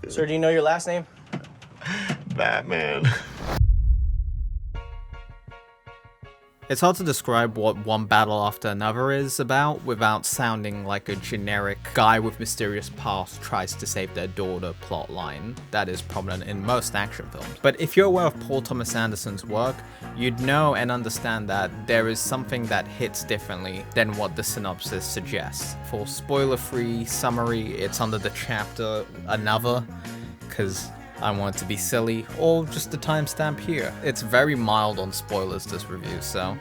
Sir, do you know your last name? Batman. It's hard to describe what One Battle After Another is about without sounding like a generic guy with mysterious past tries to save their daughter plotline that is prominent in most action films. But if you're aware of Paul Thomas Anderson's work, you'd know and understand that there is something that hits differently than what the synopsis suggests. For spoiler-free summary, it's under the chapter Another, because I want it to be silly, or just the timestamp here. It's very mild on spoilers, this review, so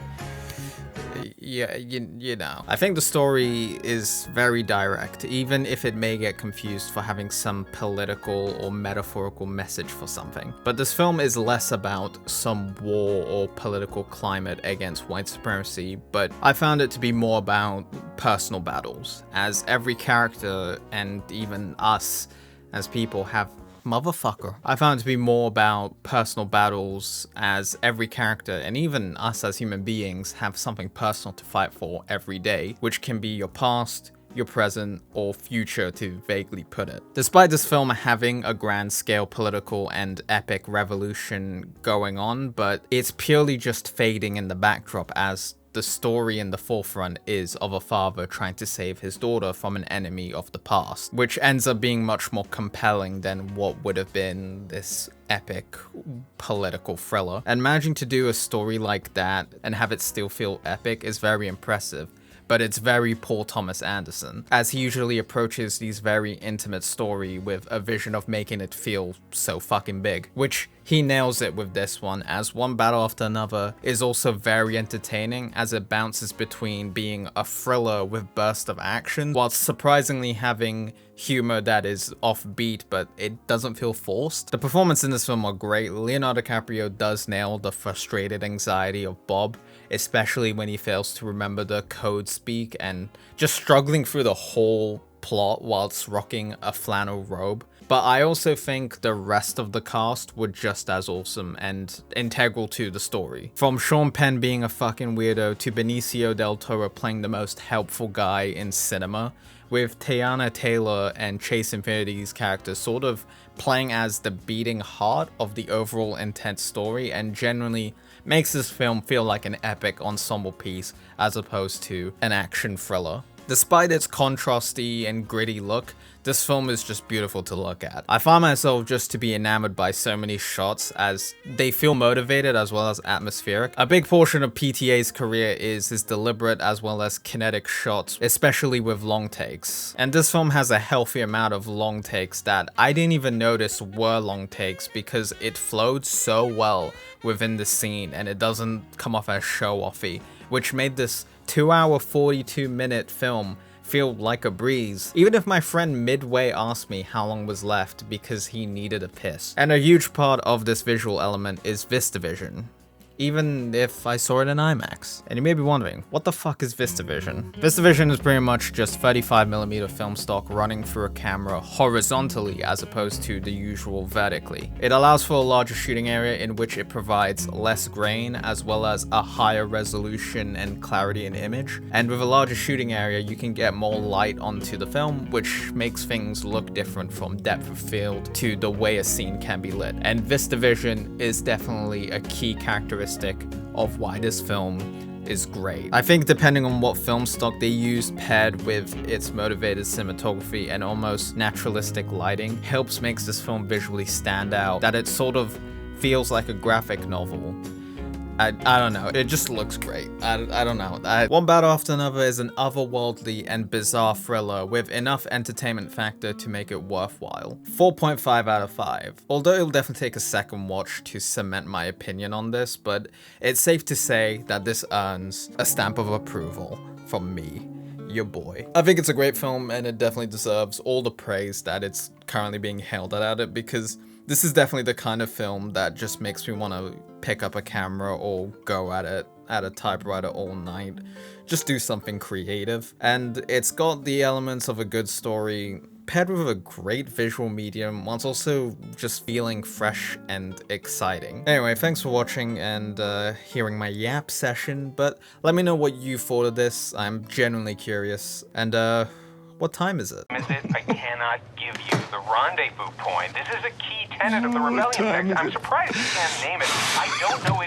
yeah, you know. I think the story is very direct, even if it may get confused for having some political or metaphorical message for something. But this film is less about some war or political climate against white supremacy, but I found it to be more about personal battles, as every character, and even us as people, have motherfucker. I found it to be more about personal battles, as every character, and even us as human beings, have something personal to fight for every day, which can be your past, your present, or future, to vaguely put it. Despite this film having a grand scale political and epic revolution going on, but it's purely just fading in the backdrop, as the story in the forefront is of a father trying to save his daughter from an enemy of the past, which ends up being much more compelling than what would have been this epic political thriller. And managing to do a story like that and have it still feel epic is very impressive. But it's very Paul Thomas Anderson, as he usually approaches these very intimate story with a vision of making it feel so fucking big, which he nails it with this one, as One Battle After Another is also very entertaining, as it bounces between being a thriller with bursts of action, whilst surprisingly having humor that is offbeat, but it doesn't feel forced. The performances in this film are great. Leonardo DiCaprio does nail the frustrated anxiety of Bob, especially when he fails to remember the code speak and just struggling through the whole plot whilst rocking a flannel robe. But I also think the rest of the cast were just as awesome and integral to the story. From Sean Penn being a fucking weirdo to Benicio del Toro playing the most helpful guy in cinema, with Teyana Taylor and Chase Infinity's characters sort of playing as the beating heart of the overall intense story, and generally makes this film feel like an epic ensemble piece as opposed to an action thriller. Despite its contrasty and gritty look, this film is just beautiful to look at. I find myself just to be enamored by so many shots, as they feel motivated as well as atmospheric. A big portion of PTA's career is his deliberate as well as kinetic shots, especially with long takes. And this film has a healthy amount of long takes that I didn't even notice were long takes, because it flowed so well within the scene and it doesn't come off as show-offy, which made this 2-hour 42-minute film feel like a breeze, even if my friend midway asked me how long was left because he needed a piss. And a huge part of this visual element is VistaVision, even if I saw it in IMAX. And you may be wondering, what the fuck is VistaVision? VistaVision is pretty much just 35mm film stock running through a camera horizontally as opposed to the usual vertically. It allows for a larger shooting area in which it provides less grain as well as a higher resolution and clarity in image. And with a larger shooting area, you can get more light onto the film, which makes things look different from depth of field to the way a scene can be lit. And VistaVision is definitely a key characteristic of why this film is great. I think depending on what film stock they use, paired with its motivated cinematography and almost naturalistic lighting, helps makes this film visually stand out, that it sort of feels like a graphic novel. I don't know, it just looks great. I don't know. One Battle After Another is an otherworldly and bizarre thriller with enough entertainment factor to make it worthwhile. 4.5 out of 5. Although it'll definitely take a second watch to cement my opinion on this, but it's safe to say that this earns a stamp of approval from me, your boy. I think it's a great film, and it definitely deserves all the praise that it's currently being hailed at it, because this is definitely the kind of film that just makes me want to pick up a camera or go at it at a typewriter all night. Just do something creative. And it's got the elements of a good story paired with a great visual medium, whilst also just feeling fresh and exciting. Anyway, thanks for watching and hearing my yap session, but let me know what you thought of this. I'm genuinely curious. And What time is it? Is it? I cannot give you the rendezvous point. This is a key tenet of the What rebellion time sect. is I'm it? surprised you can't name it. I don't know